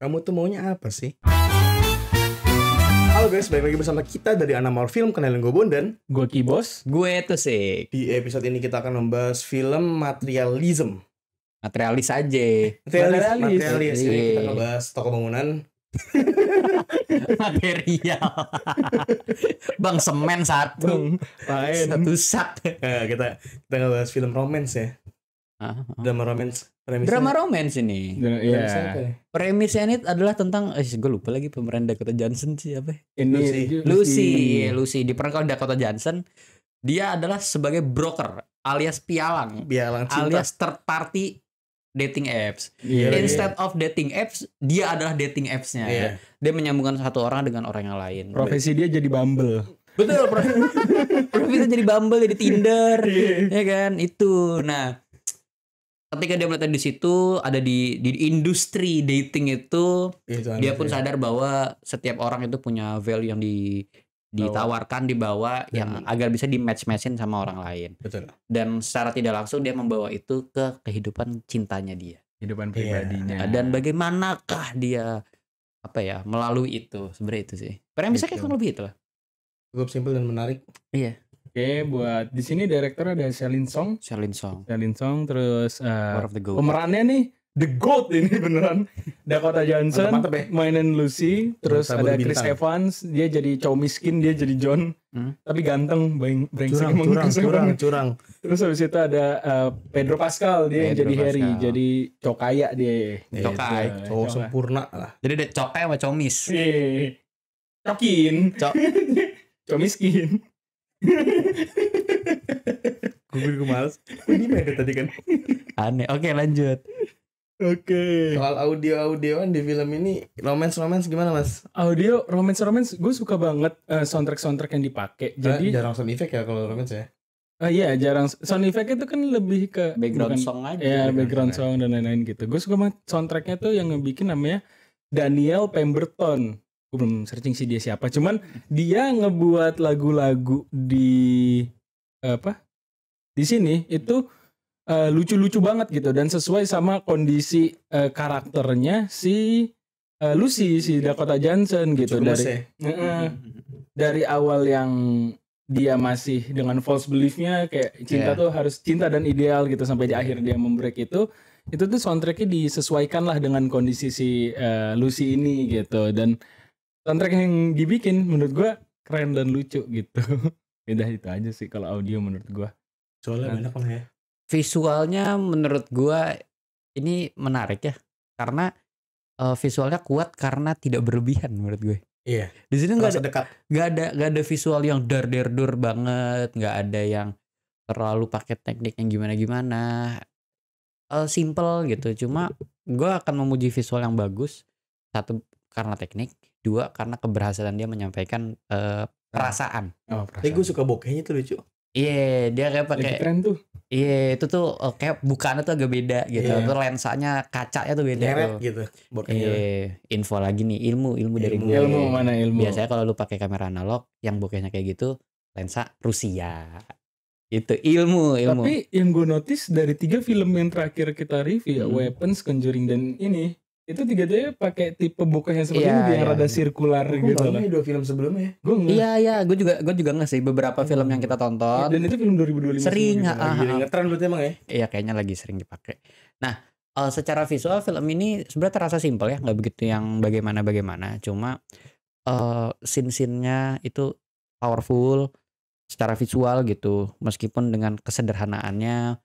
Kamu tuh maunya apa sih? Halo guys, balik lagi bersama kita dari Anamor Film. Kenalin gue Bondan. Gue Kibos. Gue tuh sih Di episode ini kita akan membahas film materialism. materialis aja. Materialis. Ini Iya. kita ngebahas toko bangunan. Material. Bang semen satu. Satu sak. Nah, kita ngebahas film romance ya. Drama romance. Drama romance ini. Premisnya apa ya? Premisnya ini adalah tentang gue lupa lagi pemeran Dakota Johnson siapa? Ini Lucy. Di peran kalau Dakota Johnson, dia adalah sebagai broker alias pialang Bialang cinta. alias third party dating apps. Iya, Instead of dating apps, dia adalah dating apps-nya. Iya. Dia menyambungkan satu orang dengan orang yang lain. profesi dia jadi Bumble. Betul, profesinya jadi Bumble, jadi Tinder, ya kan? Itu. Nah, ketika dia melihat di situ ada di industri dating itu, dia pun sadar bahwa setiap orang itu punya value yang ditawarkan di bawah yang agar bisa di match-matchin sama orang lain. Betul. Dan secara tidak langsung dia membawa itu ke kehidupan cintanya dia. Kehidupan pribadinya. Dan bagaimanakah dia melalui itu? Sebenarnya itu sih. Premisnya kayak kurang lebih itu lah. Cukup simpel dan menarik. Iya. Oke, buat di sini direktur ada Celine Song. Celine Song. Terus War of the Goat. pemerannya nih The Goat ini beneran. Dakota Johnson Mantap ya. mainin Lucy. Terus Sabun ada bintang. Chris Evans, dia jadi cowok miskin, dia jadi John. Tapi ganteng, brengsek emang Chris Evans. Curang. Terus habis itu ada Pedro Pascal, dia yang Pedro jadi Harry, Pascal. jadi cowok kaya dia. Cokai. Gitu. Cowok sempurna lah. Jadi ada cokai sama comis. Cokin. Cowok miskin. Gue males. Gue edit tadi kan. Aneh. Oke, lanjut. Oke. Soal audio-audioan di film ini, romance gimana mas? Audio romance gue suka banget soundtrack yang dipakai. Jadi jarang sound effect ya kalau romance ya. iya jarang sound effect itu kan lebih ke Background bukan- song aja. ya background song dan lain-lain gitu. Gue suka banget soundtracknya tuh yang ngebikin namanya Daniel Pemberton. Gue belum searching sih dia siapa. Cuman dia ngebuat lagu-lagu di di sini itu lucu-lucu banget gitu dan sesuai sama kondisi karakternya si Lucy, si Dakota Johnson gitu. Gemes Dari ya. dari awal yang dia masih dengan false belief-nya kayak cinta tuh harus cinta dan ideal gitu sampai di akhir dia membreak itu tuh soundtracknya disesuaikan lah dengan kondisi si Lucy ini gitu. Dan soundtrack yang dibikin menurut gua keren dan lucu gitu. Udah itu aja sih kalau audio menurut gua. Soalnya banyak lah ya. Visualnya menurut gua ini menarik ya. Karena visualnya kuat karena tidak berlebihan menurut gue. Iya. Di sini Terasa dekat. nggak ada visual yang dar-der-dur banget, nggak ada yang terlalu pakai teknik yang gimana-gimana. Simple gitu. Cuma gue akan memuji visual yang bagus. Satu karena teknik, dua karena keberhasilan dia menyampaikan perasaan. Oh, Tapi gue suka bokehnya tuh lucu. Iya, dia kayak lagi pakai. keren tuh. Iya, itu tuh kayak bukannya tuh agak beda gitu. Iya. Tuh lensanya kacanya tuh beda Nyeret tuh. gitu bokehnya. Info lagi nih, ilmu dari Ilmu. gue. Ilmu mana ilmu? Biasanya kalau lu pakai kamera analog yang bokehnya kayak gitu, lensa Rusia. Itu ilmu. Tapi yang gue notice dari 3 film yang terakhir kita review ya, Weapons, Conjuring dan ini itu tiga-tiganya pakai tipe bokeh yang seperti ini yang rada sirkular Gue gitu lah. nontonnya 2 film sebelumnya. Gue Iya, gue juga nggak sih beberapa film yang kita tonton. dan itu film 2025 Sering, semua gitu. Lagi ngetren berarti emang ya. Iya, kayaknya lagi sering dipakai. Nah, secara visual film ini sebenarnya terasa simpel ya, nggak begitu yang bagaimana. Cuma scene-scene-nya itu powerful secara visual gitu. Meskipun dengan kesederhanaannya,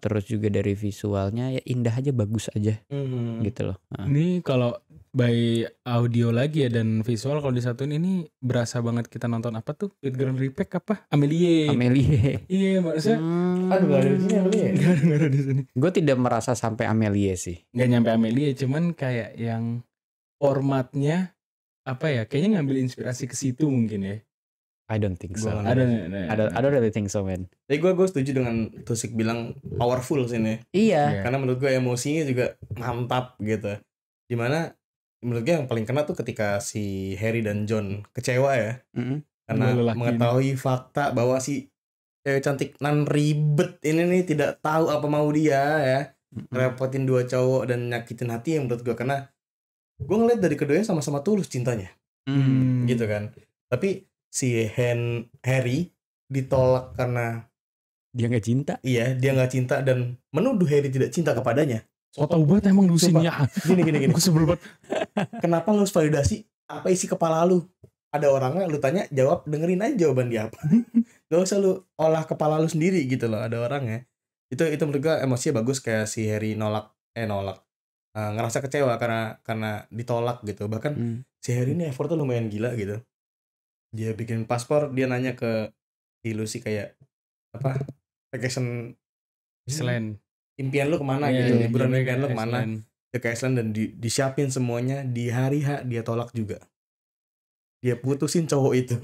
terus juga dari visualnya ya indah aja, bagus aja gitu loh. Ini kalau by audio lagi ya dan visual kalau disatuin ini berasa banget kita nonton apa tuh? Grand Repack apa? Amelie. Iya, maksudnya Aduh, gak ada di sini Amelie ya? Gak ada di sini. Gue tidak merasa sampai Amelie sih. Gak nyampe Amelie, cuman kayak yang formatnya apa ya? Kayaknya ngambil inspirasi ke situ mungkin ya. I don't think so. Gua I don't really think so, man. Jadi gue setuju dengan Tusik bilang powerful sini. Iya. Karena menurut gue emosinya juga mantap gitu. Dimana menurut gue yang paling kena tuh ketika si Harry dan John kecewa ya. Karena mengetahui fakta bahwa si cewek cantik nan ribet ini nih tidak tahu apa mau dia ya. Ngerepotin 2 cowok dan nyakitin hati yang menurut gue. Karena gue ngeliat dari keduanya sama-sama tulus cintanya. Gitu kan. Tapi si Harry ditolak karena dia nggak cinta. Iya, dia nggak cinta dan menuduh Harry tidak cinta kepadanya. So tau banget emang Lucy-nya. Gini. Gue sebel banget. Kenapa lu harus validasi apa isi kepala lu? Ada orangnya lu tanya, jawab, dengerin aja jawaban dia apa. Gak usah lu olah kepala lu sendiri gitu loh, ada orangnya. Itu menurut gue emosinya bagus, kayak si Harry ngerasa kecewa karena ditolak gitu. Bahkan si Harry ini effort tuh lumayan gila gitu. Dia bikin paspor, dia nanya ke si Lucy kayak apa? Vacation Iceland. Impian lu kemana gitu, liburan impian lu kemana? Dia ke Iceland dan disiapin semuanya. Di hari H dia tolak juga. Dia putusin cowok itu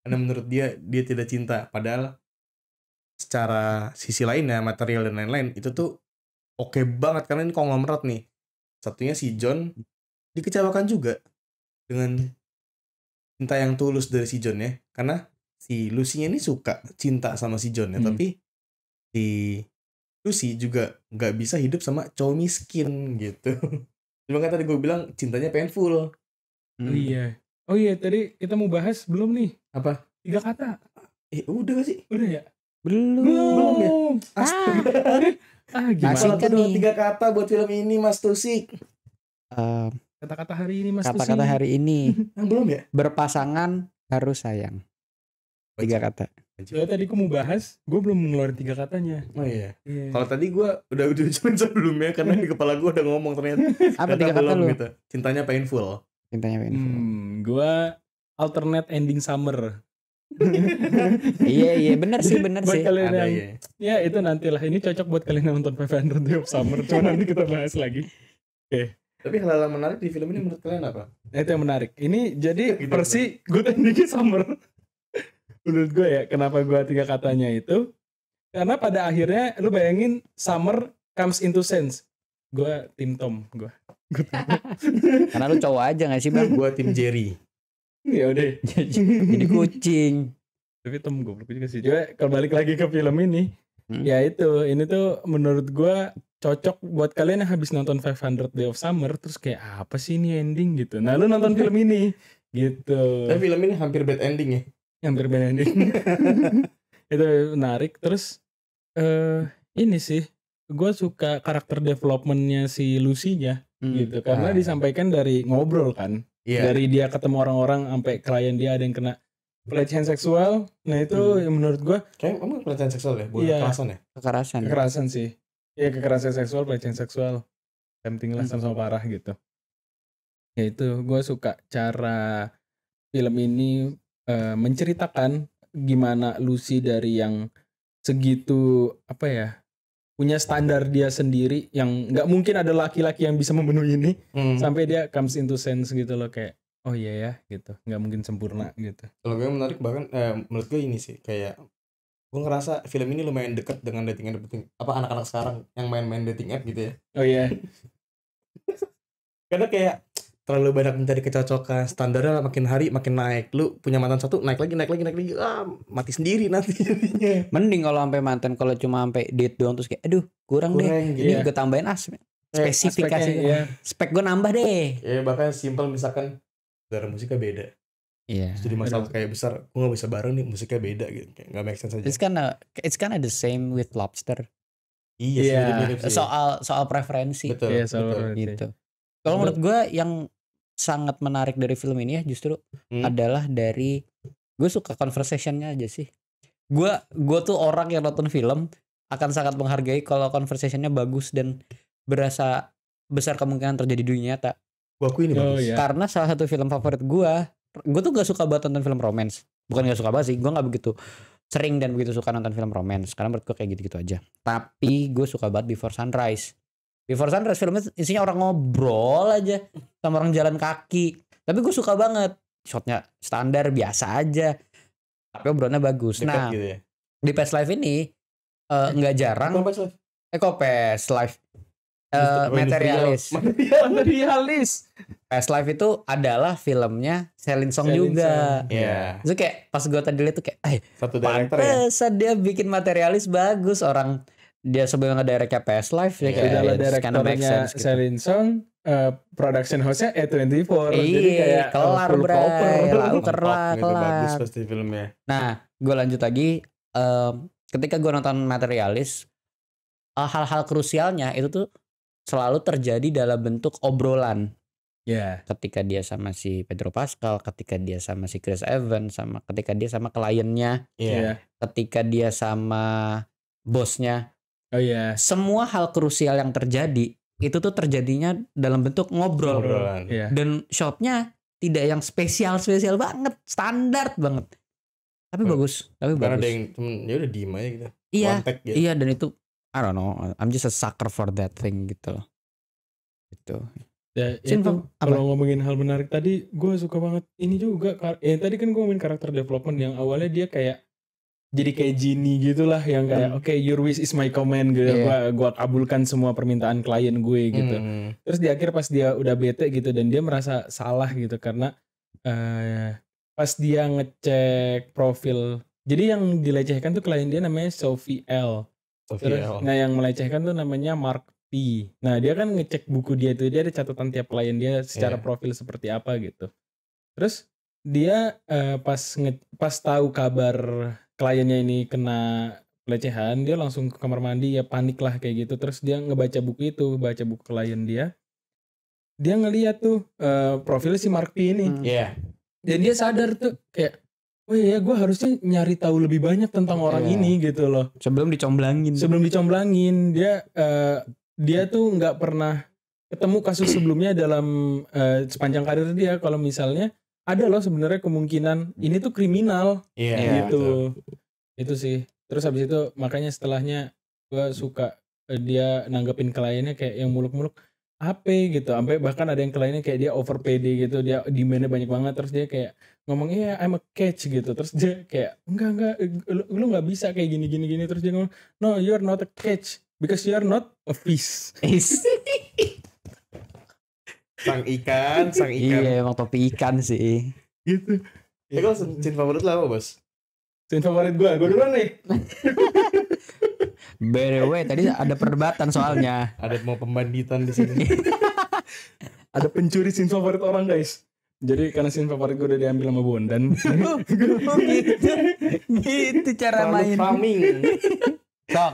karena menurut dia tidak cinta. Padahal secara sisi lainnya, material dan lain-lain, itu tuh oke banget karena ini konglomerat nih. Satunya si John dikecewakan juga dengan cinta yang tulus dari si John ya, karena si Lucy-nya ini suka cinta sama si John ya, tapi si Lucy juga nggak bisa hidup sama cowok miskin gitu. Cuma kan tadi gue bilang cintanya painful. Oh iya, tadi kita mau bahas belum nih? Apa? 3 kata. Udah gak sih? Udah ya? Belum ya? Gimana tuh 3 kata buat film ini Mas Tusik? Kata-kata hari ini Mas Tusik. Kata-kata hari ini. Belum ya? Berpasangan harus sayang. 3 kata. Soalnya tadi gue mau bahas, gue belum ngeluarin 3 katanya. Oh iya. Kalau tadi gue udah ucapin sebelumnya karena di kepala gue udah ngomong ternyata. Apa 3 kata lu? Gitu. Cintanya painful. Gue alternate ending summer. Iya benar sih. Kalian ada, ya itu nantilah, ini cocok buat kalian yang nonton 500 Days of Summer. Cuma nanti kita bahas lagi. Oke. Tapi hal-hal menarik di film ini menurut kalian apa? Itu yang menarik. Ini jadi versi good ending summer. Menurut gue ya, kenapa gue 3 katanya itu? Karena pada akhirnya lu bayangin summer comes into sense. Gue tim Tom, gue. Karena lu cowok aja gak sih bang? Gue tim Jerry. Ya udah. Jadi kucing. Tapi Tom gue juga sih. Coba kalau balik lagi ke film ini, ya itu, ini tuh menurut gue cocok buat kalian yang habis nonton 500 Days of Summer terus kayak apa sih ini ending gitu. Nah lu nonton film ini gitu. Tapi film ini hampir bad ending ya. Hampir bad ending. Itu menarik. Terus ini sih gue suka karakter developmentnya si Lucy-nya gitu, karena disampaikan dari ngobrol kan. Dari dia ketemu orang-orang sampai klien dia ada yang kena pelecehan seksual. Nah itu yang menurut gue kayak emang pelecehan seksual ya, bukan kekerasan ya? Kekerasan sih. Iya, kekerasan seksual, pelecehan seksual, tempting lah sama-sama parah gitu. Ya itu gue suka cara film ini menceritakan gimana Lucy dari yang segitu apa ya, punya standar dia sendiri yang nggak mungkin ada laki-laki yang bisa memenuhi ini, sampai dia comes into sense gitu loh, kayak oh iya ya gitu, nggak mungkin sempurna gitu. Kalau gue menarik bahkan menurut gue ini sih, kayak gue ngerasa film ini lumayan dekat dengan dating anak-anak sekarang yang main-main dating app gitu ya. Oh iya. Karena kayak terlalu banyak mencari kecocokan, standarnya makin hari makin naik. Lu punya mantan satu, naik lagi, mati sendiri nanti jadinya. Mending kalau sampai mantan, kalau cuma sampai date doang terus kayak aduh kurang deh. Ini gue tambahin spesifikasi, spek gue nambah deh. Ya bahkan simpel misalkan selera musiknya beda. Iya. Jadi masalah kayak besar, gue nggak bisa bareng nih, musiknya beda gitu, kayak nggak make sense aja. It's kinda the same with Lobster. Iya. Soal preferensi. Betul. Gitu. Kalau menurut gue yang sangat menarik dari film ini ya justru adalah dari gue suka conversationnya aja sih. Gue tuh orang yang nonton film akan sangat menghargai kalau conversationnya bagus dan berasa besar kemungkinan terjadi di dunia nyata. Gue akuin ini bagus. Karena salah satu film favorit gue tuh gak suka banget nonton film romance. Bukan gak suka banget sih, gue gak begitu sering dan begitu suka nonton film romance karena menurut gue kayak gitu-gitu aja. Tapi gue suka banget Before Sunrise. Before Sunrise filmnya isinya orang ngobrol aja sama orang jalan kaki. Tapi gue suka banget. Shotnya standar biasa aja, tapi obrolannya bagus. Dekat gitu ya? Di Past Life ini nggak jarang. Past Life Materialis. Past Life itu adalah filmnya Celine Song juga. Iya. Itu kayak pas gue tadi lihat tuh kayak, satu director ya. Pantesan dia bikin Materialis bagus, orang dia sebelum ngedirect PS Live ya kayak adalah direkturnya Celine Song, production hostnya A24. Jadi kayak kelar bray, lalu kelar. Bagus pasti filmnya. Nah, gue lanjut lagi. Ketika gue nonton Materialis, hal-hal krusialnya itu tuh selalu terjadi dalam bentuk obrolan. Ketika dia sama si Pedro Pascal, ketika dia sama si Chris Evans, ketika dia sama kliennya, ketika dia sama bosnya. Semua hal krusial yang terjadi itu tuh terjadinya dalam bentuk ngobrolan. Dan shotnya tidak yang spesial banget, standar banget. Tapi bagus. Karena ada yang ya udah diem aja gitu. Gitu. Iya, dan itu I don't know, I'm just a sucker for that thing gitu loh. Gitu. Ya, itu kalau ngomongin hal menarik tadi, gue suka banget ini juga. Tadi kan gue ngomongin karakter development yang awalnya dia kayak jadi kayak genie gitulah, yang kayak oke, your wish is my command gitu. Gue kabulkan semua permintaan klien gue gitu. Terus di akhir pas dia udah bete gitu dan dia merasa salah gitu karena pas dia ngecek profil. Jadi yang dilecehkan tuh klien dia namanya Sophie L. Nah yang melecehkan tuh namanya Mark P. Nah dia kan ngecek buku dia tuh, dia ada catatan tiap klien dia secara profil seperti apa gitu. Terus dia pas tahu kabar kliennya ini kena pelecehan, dia langsung ke kamar mandi, ya panik lah kayak gitu. Terus dia ngebaca buku itu, baca buku klien dia ngeliat tuh profil si Mark P ini. Dan dia sadar tuh kayak, oh iya, gue harusnya nyari tahu lebih banyak tentang orang ini gitu loh. Sebelum dicomblangin. Dia tuh nggak pernah ketemu kasus sebelumnya dalam sepanjang karir dia. Kalau misalnya ada loh sebenarnya kemungkinan ini tuh kriminal gitu. Itu sih. Terus habis itu makanya setelahnya gue suka dia nanggepin kliennya kayak yang muluk-muluk HP gitu, sampai bahkan ada yang kliennya kayak dia over PD gitu, dia demand-nya banyak banget, terus dia kayak ngomong I'm a catch gitu, terus dia kayak enggak lu nggak bisa kayak gini, terus dia ngomong no, you're not a catch because you're not a fish. sang ikan. Iya, emang topi ikan sih gitu. Kalau scene favorit lah apa, Bos? Scene favorit gue duluan nih. By the way, tadi ada perdebatan soalnya. Ada mau pembanditan di sini. Ada pencuri scene favorit orang, guys. Jadi karena scene favorit gue udah diambil sama Bondan. gitu cara main.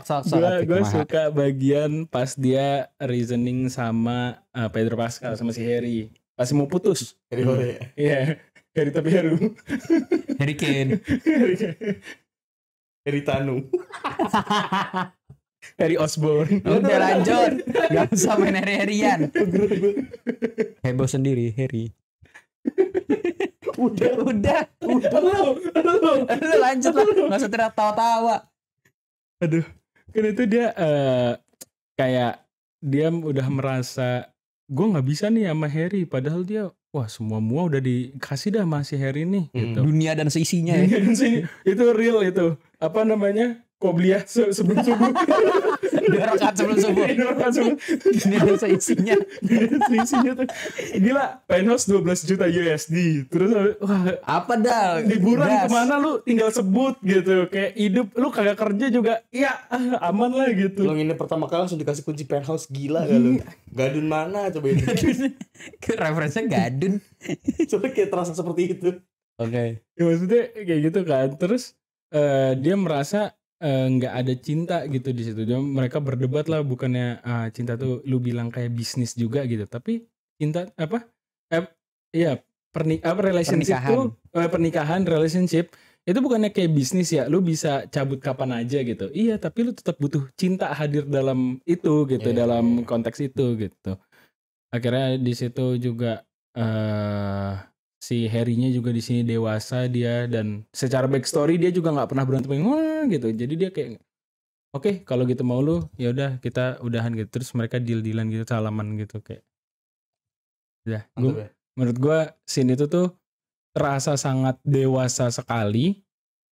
Sok. Gue suka bagian pas dia reasoning sama Pedro Pascal sama si Harry. Pas mau putus. Harry Hore. Iya. Harry tapi Haru. Harry Kane. Harry Tanu. Harry Osborn. Udah lanjut. Gak usah main Harry-Harian. Heboh sendiri Harry. Udah lanjut lah. Gak usah tawa-tawa. Aduh. Kan itu dia kayak dia udah merasa gue gak bisa nih sama Harry. Padahal dia semua udah dikasih dah sama si Harry nih gitu. Dunia dan seisinya ya. Itu real itu. Apa namanya? Qobliyah sebelum subuh. 2 rakaat sebelum subuh. Dunia dan seisinya. Tuh. Gila, penthouse 12 juta USD. Terus apa dah? Liburan kemana lu tinggal sebut gitu. Kayak hidup lu kagak kerja juga. Ya aman lah gitu. Lu nginep pertama kali langsung dikasih kunci penthouse, gila gak lu? Gadun mana coba itu? Referensinya gadun. Soalnya kayak terasa seperti itu. Oke. Ya, maksudnya kayak gitu kan. Terus dia merasa nggak ada cinta gitu di situ. Mereka berdebat lah, bukannya cinta tuh lu bilang kayak bisnis juga gitu. Tapi cinta apa? Pernikahan, relationship itu bukannya kayak bisnis ya. Lu bisa cabut kapan aja gitu. Iya, tapi lu tetap butuh cinta hadir dalam itu gitu, dalam konteks itu gitu. Akhirnya di situ juga si Harry-nya juga di sini dewasa dia, dan secara backstory dia juga nggak pernah berantem gitu. Jadi dia kayak oke, kalau gitu mau lu ya udah kita udahan gitu. Terus mereka deal-dealan gitu, salaman gitu kayak. Ya, menurut gue scene itu tuh terasa sangat dewasa sekali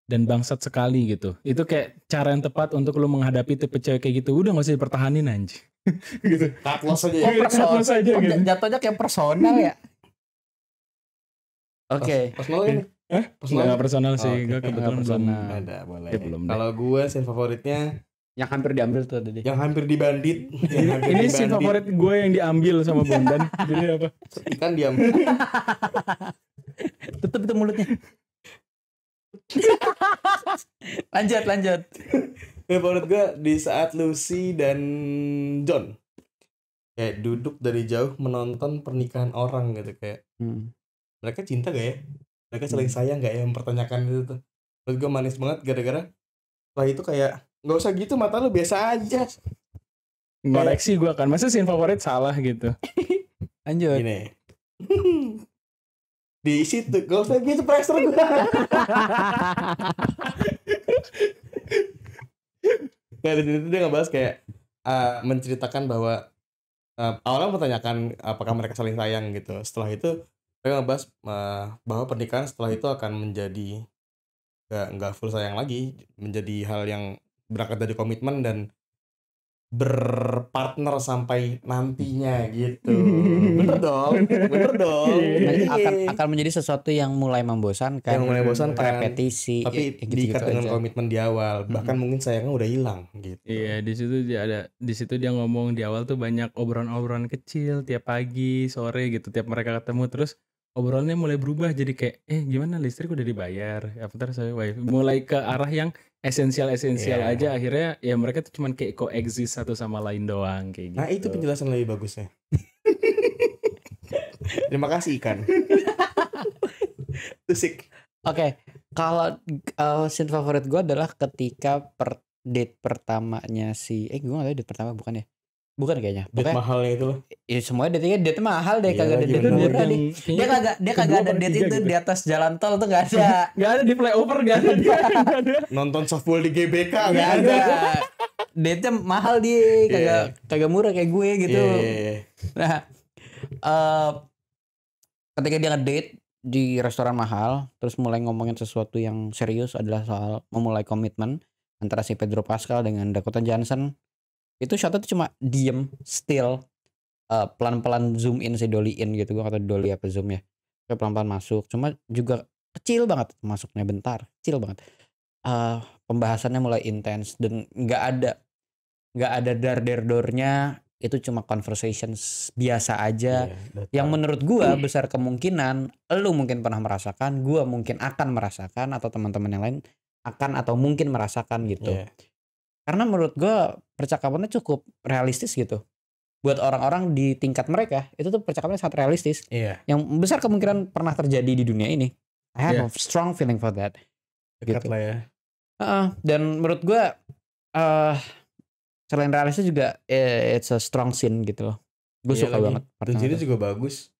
dan bangsat sekali gitu. Itu kayak cara yang tepat untuk lu menghadapi tipe cewek kayak gitu. Udah gak usah dipertahanin anjing. Gitu. Cut loss aja ya. Cut aja gitu. Jatuhnya kayak personal ya. Oke. Personal ini? Personal sih. Gue kebetulan belum ada. Boleh. Kalau gue scene favoritnya Yang hampir diambil tuh tadi. Yang hampir dibandit. Ini scene favorit gue yang diambil sama Bondan. Jadi apa? Ikan diam. Tutup itu mulutnya. lanjut. Favorit gue di saat Lucy dan John kayak duduk dari jauh menonton pernikahan orang gitu kayak mereka cinta gak ya? Mereka saling sayang gak ya? Mempertanyakan itu tuh. Menurut gue manis banget gara-gara setelah itu kayak nggak usah gitu, mata lu biasa aja. Ngoreksi gue kan, masa scene favorit salah gitu. Lanjut. Gini. Di situ gak usah gitu pressure gue. Kayak di situ dia ngebahas kayak menceritakan bahwa awalnya mempertanyakan apakah mereka saling sayang gitu. Setelah itu dia ngebahas bahwa pernikahan setelah itu akan menjadi nggak full sayang lagi, menjadi hal yang berangkat dari komitmen dan berpartner sampai nantinya gitu. Bener dong. Akan menjadi sesuatu yang mulai membosankan, repetisi, tapi diikat dengan komitmen di awal. Bahkan mungkin sayangnya udah hilang gitu. Iya, di situ dia ngomong di awal tuh banyak obrolan-obrolan kecil tiap pagi, sore gitu, tiap mereka ketemu, terus obrolannya mulai berubah jadi kayak gimana listrik udah dibayar, apa saya wifi, mulai ke arah yang esensial aja. Akhirnya ya mereka tuh cuman kayak coexist satu sama lain doang kayak gitu. Nah itu penjelasan lebih bagusnya. Terima kasih ikan. Tusik. Oke, kalau scene favorit gue adalah ketika date pertamanya gue gak tahu date pertama bukan ya? Bukan kayaknya. Date mahalnya itu loh. Ya semuanya date mahal deh, kagak ada date murah deh. Dia kagak ada date itu gitu. Di atas jalan tol tuh gak ada. Gak ada di flyover, gak ada. Nonton softball di GBK gak ada. Date-nya mahal dia, kagak murah kayak gue gitu. Nah, ketika dia ngedate di restoran mahal, terus mulai ngomongin sesuatu yang serius adalah soal memulai komitmen antara si Pedro Pascal dengan Dakota Johnson. Itu shotnya tuh cuma diem, still, pelan-pelan zoom in, dolly in gitu. Gue kata dolly apa zoom ya, kayak pelan-pelan masuk, cuma juga kecil banget masuknya, bentar, kecil banget. Pembahasannya mulai intens dan nggak ada dar-der-dornya. Itu cuma conversation biasa aja, yang menurut gue besar kemungkinan lu mungkin pernah merasakan, gue mungkin akan merasakan, atau teman-teman yang lain akan atau mungkin merasakan gitu. Karena menurut gue percakapannya cukup realistis gitu. Buat orang-orang di tingkat mereka, itu tuh percakapannya sangat realistis. Yang besar kemungkinan pernah terjadi di dunia ini. I have a strong feeling for that. Dekat gitu lah ya. Dan menurut gue selain realistis juga it's a strong scene gitu loh. Gue suka banget. Dan jadi juga bagus.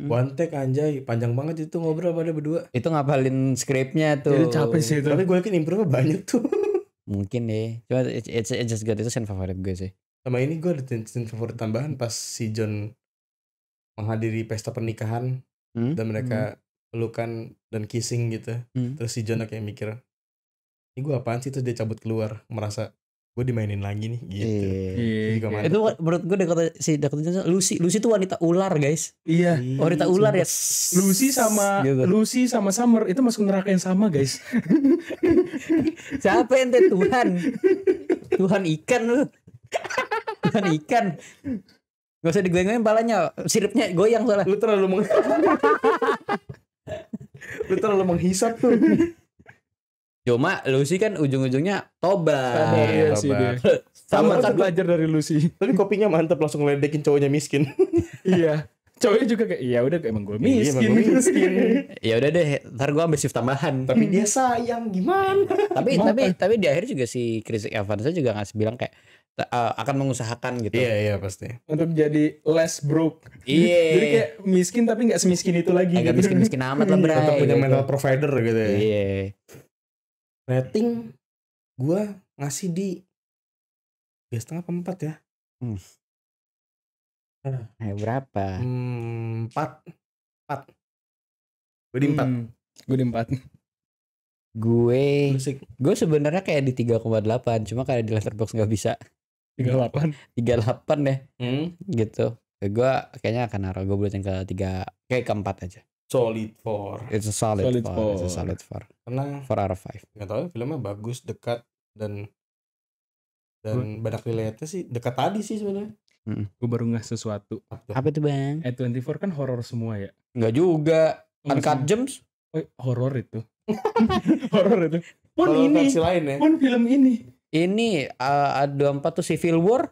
One take anjay, panjang banget itu ngobrol pada berdua. Itu ngapalin skripnya tuh. Itu capek sih itu. Tapi gue yakin improve banyak tuh. Mungkin deh. Cuma it's just good. Itu scene favorit gue sih. Sama ini gue ada scene favorit tambahan pas si John menghadiri pesta pernikahan dan mereka pelukan dan kissing gitu. Terus si John kayak mikir, ini gue apaan sih? Terus dia cabut keluar, merasa gue dimainin lagi nih gitu. Itu menurut gue Dakota Johnson, Lucy tuh wanita ular guys. Iya. Wanita ular ya. Lucy sama Summer itu masuk neraka yang sama guys. Siapa ente? Tuhan ikan lu. Tuhan ikan. Gak usah digoyang-goyang palanya, siripnya goyang soalnya. Lu terlalu menghisap tuh. Cuma Lucy kan ujung-ujungnya tobat. Sama kan belajar dari Lucy. Tapi kopinya mantep, langsung ngeledekin cowoknya miskin. Iya. Cowoknya juga kayak iya udah emang gue miskin. Ya udah deh, ntar gue ambil shift tambahan. Tapi dia sayang gimana? tapi di akhir juga si Chris Evans juga ngasih bilang kayak akan mengusahakan gitu. Iya pasti. Untuk jadi less broke. Iya. Jadi kayak miskin tapi nggak semiskin itu lagi. Agak miskin amat lah bray. Tetap punya mental provider gitu ya. Iya. Rating gue ngasih di 3,5 apa 4 ya? Berapa? 4. Gue di 4. Gue di 4. Gue sebenarnya kayak di 3,8, cuma kayak di Letterboxd nggak bisa. 38 ya. Gitu. Gue kayaknya akan naruh, gue buatin ke 3, kayak ke 4 aja. Solid 4. It's a solid 4. It's a solid 4. Karena 4 out of 5. Gak tau, filmnya bagus, dekat, dan Dan banyak relate sih dekat tadi sih sebenarnya. Gue baru nggak sesuatu. Apa tuh bang? A24 kan horor semua ya? Nggak juga. Uncut Gems? Horor itu. Horor itu. Pun Horor ini. versi lain ya. Pun film ini. Ini A24 tuh Civil War.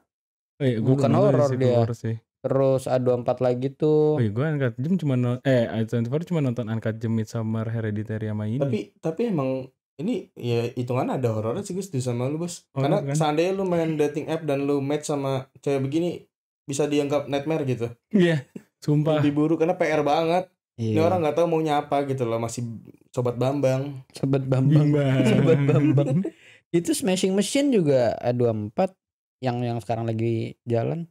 Bukan horor dia. Sih. Terus A24 lagi tuh. Oh iya, gue Uncut Gems cuma A24 cuma nonton Uncut Gems, Midsommar, Hereditary sama ini. Tapi emang ini ya hitungan ada horornya sih Gus sama lu bos. Karena kan? seandainya lu main dating app dan lu match sama cewek begini bisa dianggap nightmare gitu. Iya, sumpah. Diburu karena PR banget. Ini orang nggak tahu maunya apa gitu loh, masih sobat Bambang. Sobat Bambang. Itu Smashing Machine juga A24 yang sekarang lagi jalan.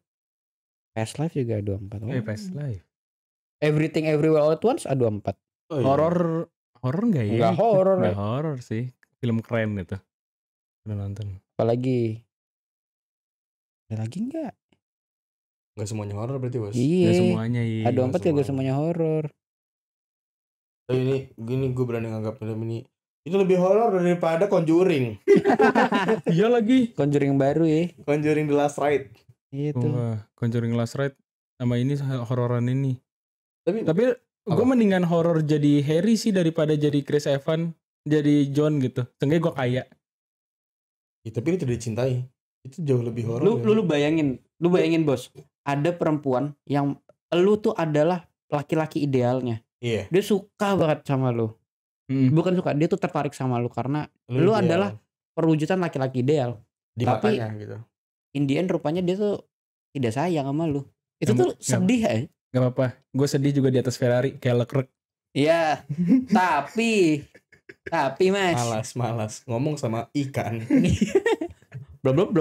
Past Life juga A24. Past Life. Everything Everywhere All at Once A24. Oh, iya. Horor enggak ya? Enggak horor. Enggak horor sih. Film keren itu. Udah nonton. Apalagi? Ada lagi enggak? Enggak semuanya horor berarti bos. Iya. Enggak semuanya iya. A24 juga semuanya horor. Tapi ini gue berani nganggap film ini lebih horor daripada Conjuring. Iya lagi. Conjuring baru ya. Conjuring The Last Ride. Itu. Conjuring Last Ride sama ini hororan ini. Tapi Apa? Gue mendingan horor jadi Harry sih daripada jadi Chris Evans, jadi John gitu. Seenggaknya gue kaya. Ya, tapi itu dicintai. Itu jauh lebih horor. Lu bayangin bos, ada perempuan yang lu tuh adalah laki-laki idealnya. Iya. Dia suka banget sama lu. Bukan suka, dia tuh tertarik sama lu karena lu adalah perwujudan laki-laki ideal. Di tapi matanya gitu. In the end rupanya dia tuh tidak sayang sama lu. Itu tuh sedih ya. Gak apa-apa, gue sedih juga di atas Ferrari kayak Leclerc. Iya, tapi mas. Malas ngomong sama ikan. Blub.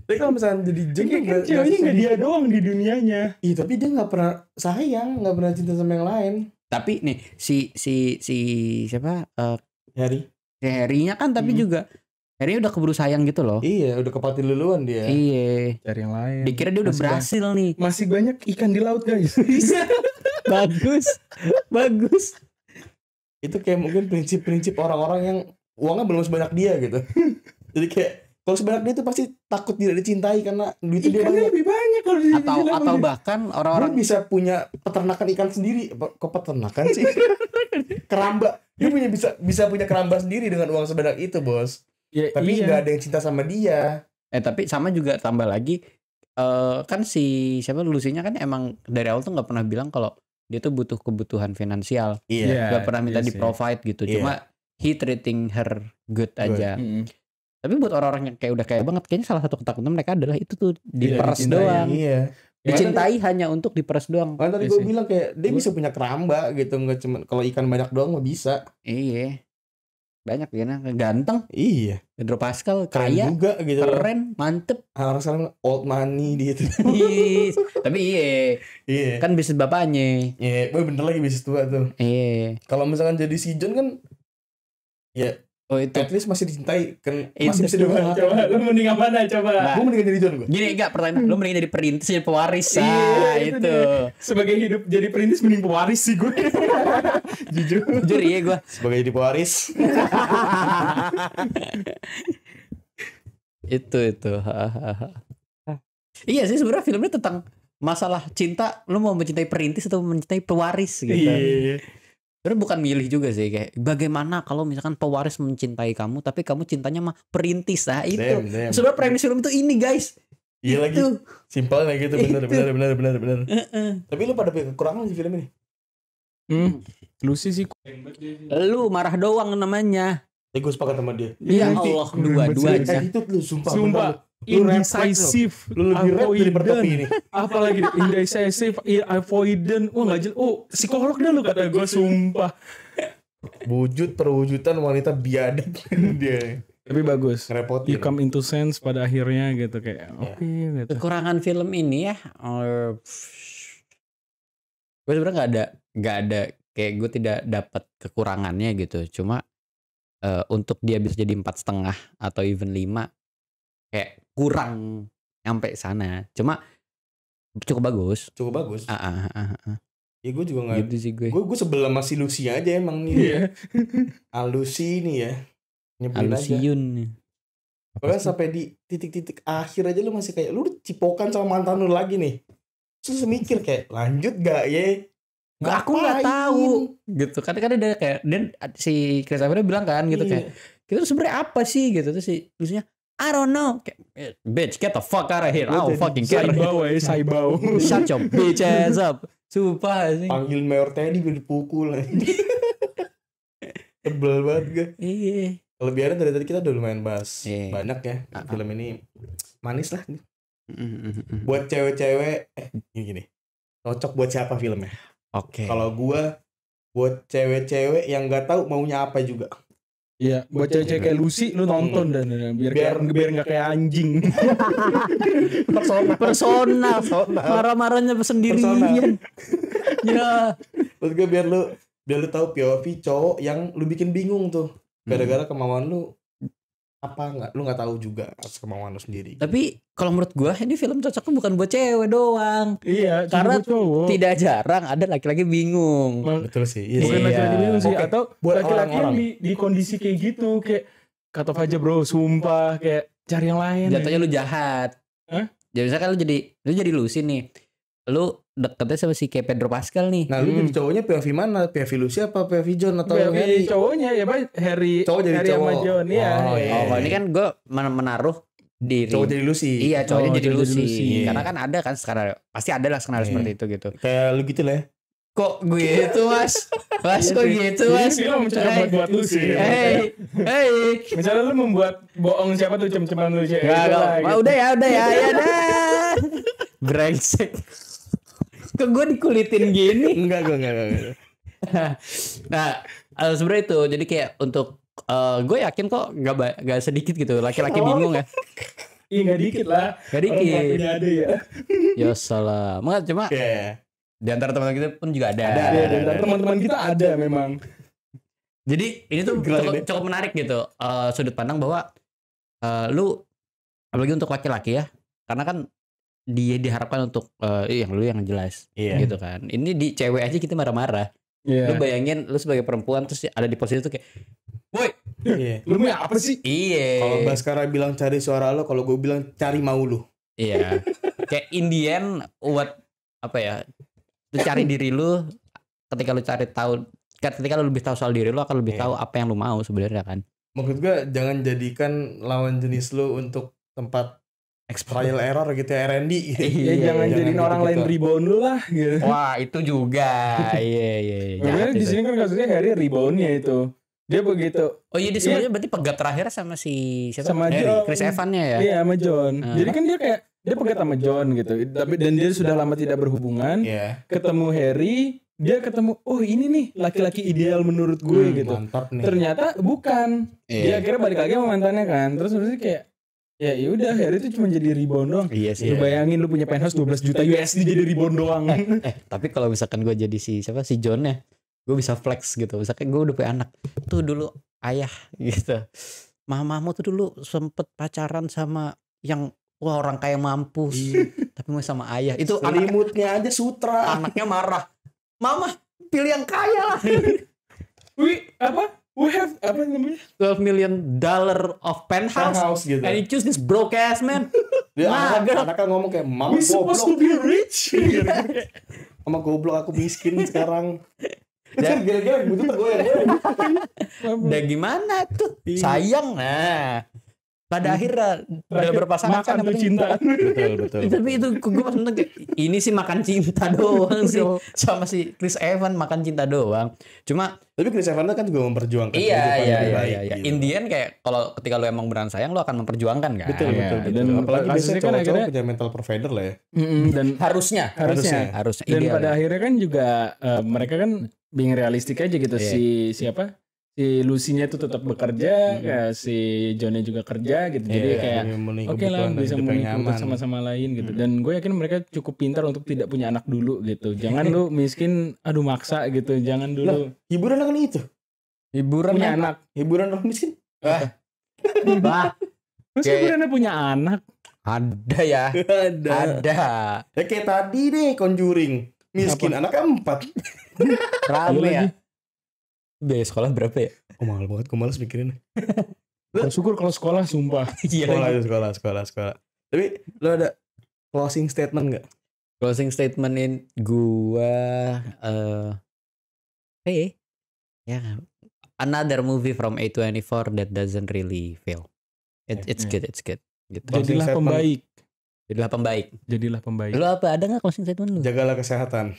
Tapi kalau misalnya jadi John kan ceweknya gak dia doang di dunianya. Iya, tapi dia nggak pernah sayang, nggak pernah cinta sama yang lain. Tapi nih si siapa? Harry-nya kan tapi juga Harry udah keburu sayang gitu loh. Iya, udah kepati duluan dia. Iya. Cari yang lain. Dikira dia udah berhasil nih. Masih banyak ikan di laut guys. Bagus. Itu kayak mungkin prinsip-prinsip orang-orang yang uangnya belum sebanyak dia gitu. Jadi kayak kalau sebanyak dia tuh pasti takut tidak dicintai karena duitnya dia banyak. Lebih banyak kalau atau bahkan orang-orang bisa punya peternakan ikan sendiri. Kok peternakan sih? Keramba. Dia bisa punya keramba sendiri dengan uang sebanyak itu, bos. Ya, tapi nggak ada yang cinta sama dia. Tapi sama juga tambah lagi kan si siapa Lucy-nya kan emang dari awal tuh nggak pernah bilang kalau dia tuh butuh kebutuhan finansial. Nggak pernah minta di provide gitu. Cuma he treating her good aja. Tapi buat orang-orang yang kayak udah kaya banget, kayaknya salah satu ketakutan mereka adalah itu tuh diperes doang. Dicintai hanya untuk diperes doang. Kan tadi gue bilang kayak dia bisa punya keramba gitu, nggak cuma kalau ikan banyak doang mah bisa. Iya. Banyak dia ganteng. Iya. Pedro Pascal keren kaya juga gitu. Keren, mantep. Orang sekarang old money dia itu. Tapi iya. Kan bisnis bapaknya. Iya, bener lagi bisnis tua tuh. Iya. Kalau misalkan jadi si John kan ya itu at least masih dicintai kan, masih bisa coba lu mending mana coba? Gue mending jadi John gue. Gini enggak pertanyaan, lu mending jadi perintis jadi pewaris. Itu. Sebagai hidup jadi perintis mending pewaris sih gue. Jujur iya gue. Sebagai jadi pewaris. itu. Iya sih sebenarnya filmnya tentang masalah cinta, lu mau mencintai perintis atau mencintai pewaris gitu. Iya. Sebenarnya bukan milih juga sih, kayak bagaimana kalau misalkan pewaris mencintai kamu tapi kamu cintanya mah perintis. Nah itu sebenarnya premis film itu ini guys. Iya lagi simpelnya gitu. Bener. Tapi lu pada kekurangan sih film ini. Lu sih lu marah doang namanya. Gue sepakat sama dia. Ya Allah, dua-duanya itu lu sumpah. Indecisive, lu lebih rap daripada topi ini. Apalagi indecisive, avoidant. Wah nggak jelas. Oh psikolog dah lu kata gue, sumpah. Perwujudan wanita biadab dia. Tapi bagus. Ngerepotin. You come into sense pada akhirnya gitu kayak. Oke. Gitu. Kekurangan film ini ya. Gue sebenarnya nggak ada kayak gue tidak dapat kekurangannya gitu. Cuma untuk dia bisa jadi 4,5 atau even 5 kayak kurang nyampe sana. Cuma cukup bagus. Ya gue juga nggak. Gitu sih gue. Gue sebelum masih Lucy aja emang nih. Lucy nih ya. Alusiun. Bahkan sampai di titik-titik akhir aja lu masih kayak lu cipokan sama mantan lu lagi nih. Terus mikir kayak lanjut gak ya? Aku nggak tahu gitu. Kadang-kadang ada kayak dan si Chris Evans bilang kan gitu kayak kita tuh sebenarnya apa sih gitu. Terus si Lucy-nya I don't know. Kayak, bitch, get the fuck out of here. I'll fucking care. Saibau. Shut your bitch ass up. Sumpah sih. Panggil Mayor Teddy biar dipukul. Tebel banget gue. Iya. Kalau biarin dari tadi kita udah lumayan bahas banyak ya. Film ini manis lah. Buat cewek-cewek gini. Cocok buat siapa filmnya? Oke. Kalau gua buat cewek-cewek yang nggak tahu maunya apa juga. Iya, buat cewek-cewek kayak Lucy lu nonton dan biar nggak kayak anjing. Personal. Marah-marahnya sendirian. Ya. Terus gue biar lu tahu POV cowok yang lu bikin bingung tuh. Gara-gara kemauan lu lu nggak tahu juga kemauan lu sendiri. Tapi kalau menurut gua ini film cocoknya bukan buat cewek doang. Iya, karena cowok. Tidak jarang ada laki-laki bingung. Betul sih. Iya, bukan laki-laki bingung sih, atau buat laki-laki yang di kondisi kayak gitu kayak cut off aja bro, sumpah kayak cari yang lain. Jatuhnya lu jahat. Jadi misalkan lu jadi Lucy nih. Lu deketnya sama si kayak Pedro Pascal nih. Nah, lu jadi cowoknya POV mana? POV Lucy apa POV John atau Harry? Cowoknya ya, Pak. Harry sama John ya. Oh, ini kan gue menaruh diri. Cowok jadi Lucy. Iya, cowoknya jadi Lucy. Karena kan ada kan sekarang pasti ada lah skenario seperti itu gitu. Kayak lu gitu lah ya. Kok gitu, Mas? Mas kok gitu, Mas? Ini film mencoba buat Lucy. Hey. Misalnya lu membuat bohong siapa tuh cem-ceman lu sih. Udah ya dah. Brengsek. Kok gue dikulitin gini? Enggak. Nah, sebenarnya itu jadi kayak untuk gue yakin kok gak sedikit gitu laki-laki bingung ya. Iya gak dikit lah. Gak dikit. Ada ya. Ya salah. Makanya cuma di antara teman kita pun juga ada. Di antara teman-teman kita ada memang. Jadi ini tuh cukup menarik gitu sudut pandang bahwa lu apalagi untuk laki-laki ya, karena kan dia diharapkan untuk yang lu yang jelas gitu kan. Ini di cewek aja kita marah-marah. Lu bayangin lu sebagai perempuan terus ada di posisi itu kayak woi lu mau apa sih? Iya. Kalau Baskara bilang cari suara lo, kalau gue bilang cari mau lu. Iya. Kayak Indian apa ya, lu cari diri lu. Ketika lu lebih tahu soal diri lu akan lebih tahu apa yang lu mau sebenarnya kan. Maksud gue jangan jadikan lawan jenis lu untuk tempat trial error gitu ya, R&D gitu. Jangan jadiin orang lain rebound lu lah gitu. Wah itu juga. Iya. Makanya di sini kan kasusnya Harry reboundnya itu. Dia begitu. Oh iya, dia sebenarnya berarti pegat terakhir sama si siapa? Sama John. Chris Evans-nya ya. Iya, sama John. Jadi kan dia kayak dia pegat sama John gitu. Dan dia sudah lama tidak berhubungan. Ketemu Harry, dia ketemu ini nih laki-laki ideal menurut gue gitu. Mantap nih. Ternyata bukan. Dia akhirnya balik lagi sama mantannya kan. Terus maksudnya kayak ya udah Harry itu cuma jadi rebound doang. Iya sih. Lu bayangin lu punya penthouse 12 juta USD jadi rebound doang. Tapi kalau misalkan gue jadi si John-nya, gue bisa flex gitu. Misalkan gue udah punya anak. Tuh dulu ayah gitu. Mamamu tuh dulu sempet pacaran sama yang orang kaya mampus. Tapi mau sama ayah. Itu selimutnya aja sutra. Anaknya marah. Mama pilih yang kaya lah. We have apa namanya? $12 million of penthouse gitu. And you choose this broke ass man. Dia anaknya ngomong kayak mama we supposed to be rich. Mama goblok, aku miskin sekarang. Dan gila-gila butuh tergoyang. Dan gimana tuh? Sayang pada akhirnya udah berpasangan kan yang cinta. Betul. Tapi itu gue pas nonton kayak ini sih makan cinta doang sih. Sama si Chris Evans makan cinta doang. Cuma tapi Chris Evans kan juga memperjuangkan iya. Indian kayak kalau ketika lu emang beneran sayang lu akan memperjuangkan kan. Betul. Dan apalagi biasanya cowok-cowok punya mental provider lah ya. Dan harusnya. Dan pada akhirnya kan juga mereka kan being realistik aja gitu. Si Lucy-nya tuh tetap bekerja, si John-nya juga kerja gitu. Jadi kayak oke lah bisa mengikuti sama-sama lain gitu. Dan gue yakin mereka cukup pintar untuk tidak punya anak dulu gitu. Jangan lu miskin maksa gitu. Jangan dulu. Hiburan kan itu. Hiburan punya anak. Hiburan orang miskin. Masa hiburannya punya anak? Ada ya. Ada. Ya kayak tadi deh Conjuring. Miskin anaknya 4. Rame ya. Biaya sekolah berapa ya? Mahal banget, gue males mikirin. Syukur kalau sekolah sumpah. Sekolah. Tapi lo ada closing statement gak? Closing statementin gua another movie from A24 that doesn't really fail. It's good gitu. Jadilah pembaik. Lu apa, ada nggak closing statement lu? Jagalah kesehatan.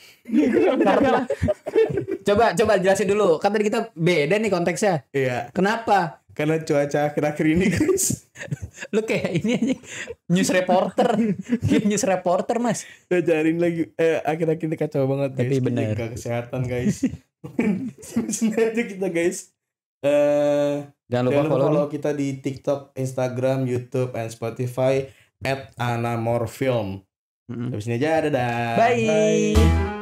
Coba jelasin dulu. Kan tadi kita beda nih konteksnya. Iya. Kenapa? Karena cuaca akhir-akhir ini guys. Lu kayak ini aja news reporter mas. Udah cariin lagi. Akhir-akhir ini kacau banget guys. Tapi benar. Jaga kesehatan guys. Sebenarnya kita guys. Jangan lupa follow kita di TikTok, Instagram, YouTube, and Spotify @anamorfilm. Habis ini aja, dadah. Bye.